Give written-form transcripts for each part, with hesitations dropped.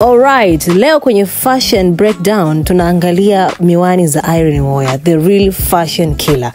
Alright, leo kwenye fashion breakdown tunaangalia miwani za Irene Uwoya, the real fashion killer.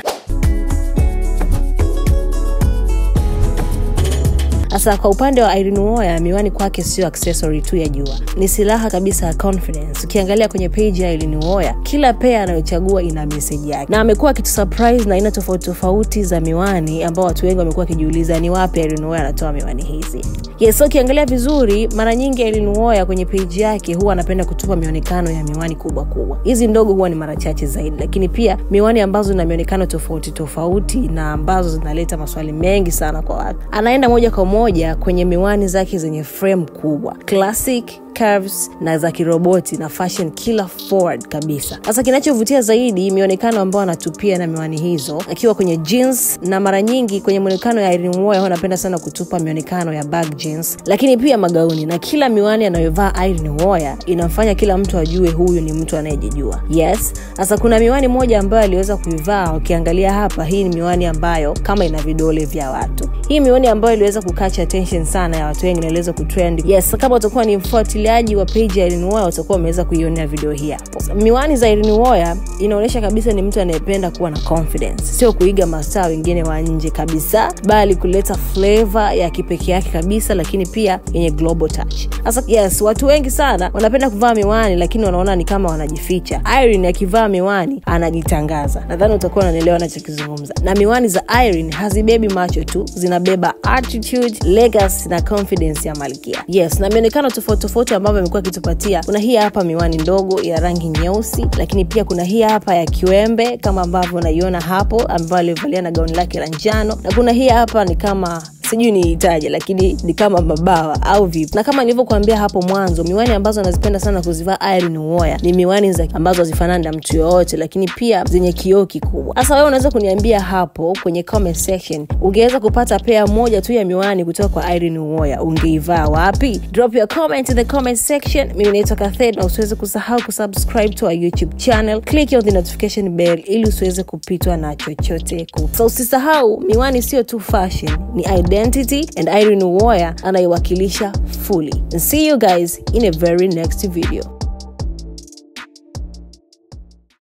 Asa kwa upande wa Irene Uwoya, miwani kwake sio accessory tu ya jua. Ni silaha kabisa ya confidence. Ukiangalia kwenye page ya Irene Uwoya, kila pair anayochagua ina message yake. Na amekuwa akitusurprise na aina tofauti za miwani ambao watu wengi wamekuwa kijiuliza ni wapi Irene Uwoya anatoa miwani hizi. Yes, so ukiangalia vizuri, mara nyingi Irene Uwoya kwenye page yake huwa anapenda kutupa mionekano ya miwani kubwa. Hizi ndogo huwa ni mara chache zaidi, lakini pia miwani ambazo zina mionekano tofauti na ambazo zinaleta maswali mengi sana kwa watu. Anaenda moja kwa moja kwenye miwani zake zenye frame kubwa, classic, curves na za kiroboti na fashion killer forward kabisa. Sasa kinachovutia zaidi mionekano ambao anatupia na miwani hizo akiwa kwenye jeans, na mara nyingi kwenye muonekano ya Irene Uwoya anapenda sana kutupa mionekano ya bag jeans, lakini pia magauni, na kila miwani anayovaa Irene Uwoya inamfanya kila mtu ajue huyu ni mtu anayejijua. Yes, sasa kuna miwani moja ambayo aliweza kuivaa, ukiangalia hapa, hii ni miwani ambayo kama ina vidole vya watu. Hii miwani ambayo iliweza kucatch attention sana ya watu wengi na iliweza kutrend. Yes, kama utakuwa ni mfuatiliaji wa page ya Irene Uwoya utakuwa umeweza kuionea video hii hapo. Miwani za Irene Uwoya inaonyesha kabisa ni mtu anayependa kuwa na confidence, sio kuiga mastaa wengine wa nje kabisa, bali kuleta flavor ya kipekee yake kabisa, lakini pia yenye global touch. Sasa yes, watu wengi sana wanapenda kuvaa miwani lakini wanaona ni kama wanajificha. Irene akivaa miwani anajitangaza. Nadhani utakuwa unanielewa ninachokizungumza. Na miwani za Irene hazibebi macho tu, zinabeba attitude, legacy na confidence ya malkia. Yes, na mionekano tofauti ambavyo amekuwa akitupatia. Kuna hii hapa miwani ndogo ya rangi nyeusi, lakini pia kuna hii hapa ya kiwembe kama ambavyo unaiona hapo, ambayo alivalia na gauni lake la njano, na kuna hii hapa ni kama sijui niitaje, lakini ni kama mabawa au vipi. Na kama nilivyokuambia hapo mwanzo, miwani ambazo anazipenda sana kuzivaa Irene Uwoya ni miwani ambazo hazifanani na mtu yoyote, lakini pia zenye kioo kikubwa. Sasa wewe unaweza kuniambia hapo kwenye comment section, ungeweza kupata pair moja tu ya miwani kutoka kwa Irene Uwoya, ungeivaa wapi? Drop your comment in the comment section. Mimi naitwa Kathed, na usiweze kusahau kusubscribe to our YouTube channel. Click on the notification bell ili usiweze kupitwa na chochote. So usisahau, miwani sio tu fashion, ni identity, and Irene Uwoya anaiwakilisha fully. And see you guys in a very next video.